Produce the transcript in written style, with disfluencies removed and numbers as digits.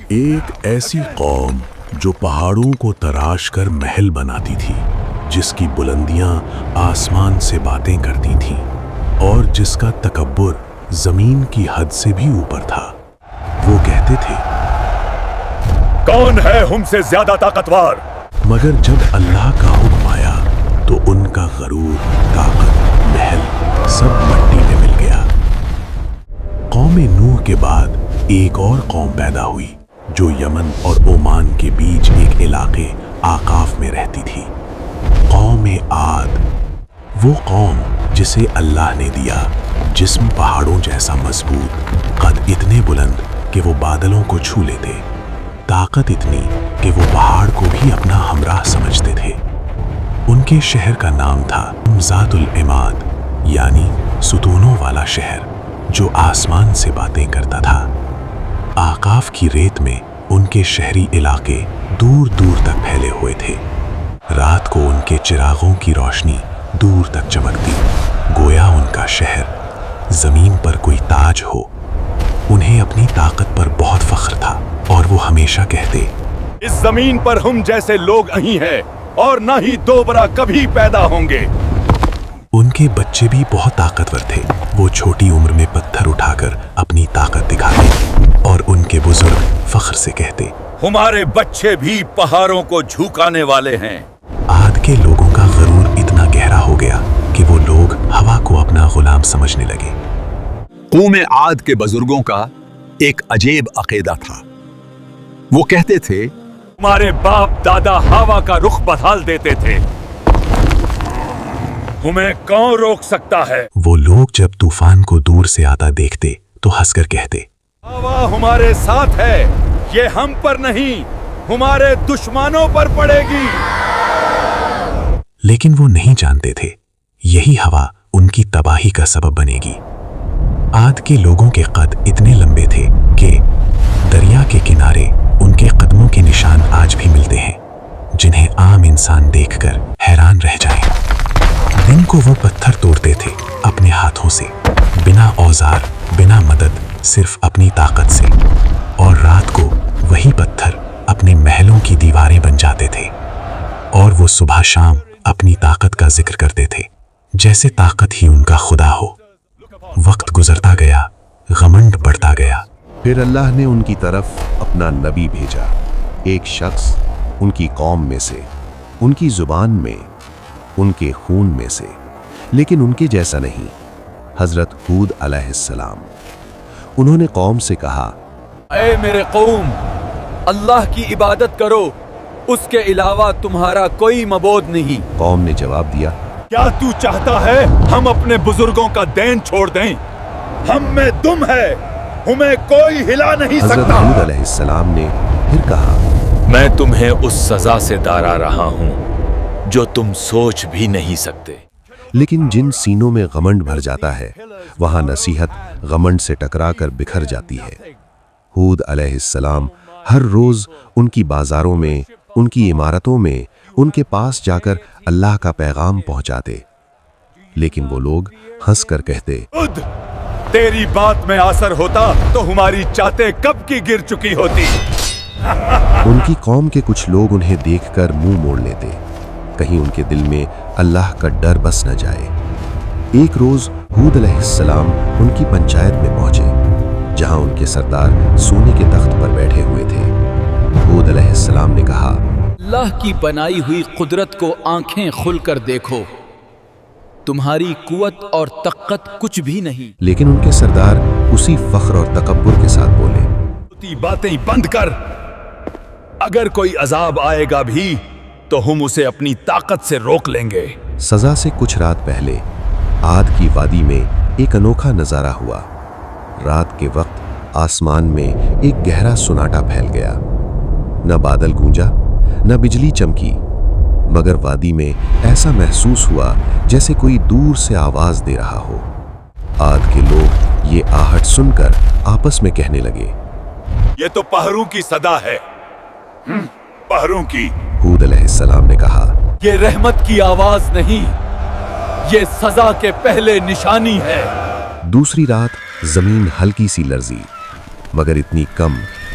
ایک ایسی قوم جو پہاڑوں کو تراش کر محل بناتی تھی، جس کی بلندیاں آسمان سے باتیں کرتی تھیں اور جس کا تکبر زمین کی حد سے بھی اوپر تھا۔ وہ کہتے تھے، کون ہے ہم سے زیادہ طاقتور؟ مگر جب اللہ کا حکم آیا تو ان کا غرور، طاقت، محل سب مٹی میں مل گیا۔ قوم نوح کے بعد ایک اور قوم پیدا ہوئی جو یمن اور عمان کے بیچ ایک علاقے آقاف میں رہتی تھی، قوم عاد۔ وہ قوم جسے اللہ نے دیا جسم پہاڑوں جیسا مضبوط، قد اتنے بلند کہ وہ بادلوں کو چھو لیتے، طاقت اتنی کہ وہ پہاڑ کو بھی اپنا ہمراہ سمجھتے تھے۔ ان کے شہر کا نام تھا ذات العماد، یعنی ستونوں والا شہر جو آسمان سے باتیں کرتا تھا۔ آقاف کی ریت میں ان کے شہری علاقے دور دور تک پھیلے ہوئے تھے۔ رات کو ان کے چراغوں کی روشنی دور تک چمکتی، گویا ان کا شہر زمین پر کوئی تاج ہو۔ انہیں اپنی طاقت پر بہت فخر تھا اور وہ ہمیشہ کہتے، اس زمین پر ہم جیسے لوگ نہیں ہیں اور نہ ہی دوبارہ کبھی پیدا ہوں گے۔ ان کے بچے بھی بہت طاقتور تھے۔ وہ چھوٹی عمر میں پتھر اٹھا کر اپنی طاقت دکھاتے اور ان کے بزرگ فخر سے کہتے، ہمارے بچے بھی پہاڑوں کو جھکانے والے ہیں۔ عاد کے لوگوں کا غرور اتنا گہرا ہو گیا کہ وہ لوگ ہوا کو اپنا غلام سمجھنے لگے۔ قوم عاد کے بزرگوں کا ایک عجیب عقیدہ تھا۔ وہ کہتے تھے، ہمارے باپ دادا ہوا کا رخ بدل دیتے تھے، ہمیں کون روک سکتا ہے؟ وہ لوگ جب طوفان کو دور سے آتا دیکھتے تو ہنس کر کہتے، ہوا ہمارے ساتھ ہے، یہ ہم پر نہیں ہمارے دشمنوں پر پڑے گی۔ لیکن وہ نہیں جانتے تھے یہی ہوا ان کی تباہی کا سبب بنے گی۔ عاد کے لوگوں کے قد اتنے لمبے تھے کہ دریا کے کنارے ان کے قدموں کے نشان آج بھی ملتے ہیں، جنہیں عام انسان دیکھ کر حیران رہ جائیں۔ دن کو وہ پتھر توڑتے تھے اپنے ہاتھوں سے، بنا اوزار، بنا مدد، صرف اپنی طاقت سے، اور رات کو وہی پتھر اپنے محلوں کی دیواریں بن جاتے تھے، اور وہ صبح شام اپنی طاقت کا ذکر کرتے تھے جیسے طاقت ہی ان کا خدا ہو۔ وقت گزرتا گیا، غمنڈ بڑھتا گیا۔ پھر اللہ نے ان کی طرف اپنا نبی بھیجا، ایک شخص ان کی قوم میں سے، ان کی زبان میں، ان کے خون میں سے، لیکن ان کے جیسا نہیں، حضرت ہود علیہ السلام۔ انہوں نے قوم سے کہا، اے میرے قوم، اللہ کی عبادت کرو، اس کے علاوہ تمہارا کوئی معبود نہیں۔ قوم نے جواب دیا، کیا تو چاہتا ہے ہم اپنے بزرگوں کا دین چھوڑ دیں؟ ہم میں دم ہے، ہمیں کوئی ہلا نہیں حضرت سکتا۔ ہود علیہ السلام نے پھر کہا، میں تمہیں اس سزا سے ڈرا رہا ہوں جو تم سوچ بھی نہیں سکتے۔ لیکن جن سینوں میں غمنڈ بھر جاتا ہے، وہاں نصیحت غمنڈ سے ٹکرا کر بکھر جاتی ہے۔ ہود علیہ السلام ہر روز ان کی بازاروں میں، ان کی عمارتوں میں، ان کے پاس جا کر اللہ کا پیغام پہنچاتے، لیکن وہ لوگ ہنس کر کہتے، خود تیری بات میں اثر ہوتا تو ہماری چاہتے کب کی گر چکی ہوتی۔ ان کی قوم کے کچھ لوگ انہیں دیکھ کر منہ موڑ لیتے، کہیں ان کے دل میں اللہ کا ڈر بس نہ جائے۔ ایک روز ہود علیہ السلام ان کی پنچایت میں پہنچے، جہاں ان کے سردار سونے کے تخت پر بیٹھے ہوئے تھے۔ ہود علیہ السلام نے کہا، اللہ کی بنائی ہوئی قدرت کو آنکھیں کھول کر دیکھو، تمہاری قوت اور طاقت کچھ بھی نہیں۔ لیکن ان کے سردار اسی فخر اور تکبر کے ساتھ بولے، باتیں بند کر، اگر کوئی عذاب آئے گا بھی تو ہم اسے اپنی طاقت سے روک لیں گے۔ سزا سے کچھ رات پہلے عاد کی وادی میں ایک انوکھا نظارہ ہوا۔ رات کے وقت آسمان میں ایک گہرا سناٹا پھیل گیا، نہ بادل گونجا، نہ بجلی چمکی، مگر وادی میں ایسا محسوس ہوا جیسے کوئی دور سے آواز دے رہا ہو۔ عاد کے لوگ یہ آہٹ سن کر آپس میں کہنے لگے، یہ تو پہروں کی صدا ہے، پہروں کی۔ ہود علیہ السلام نے کہا، یہ رحمت کی آواز نہیں، یہ سزا کے پہلے نشانی ہے۔ دوسری رات زمین ہلکی سی لرزی، مگر اتنی کم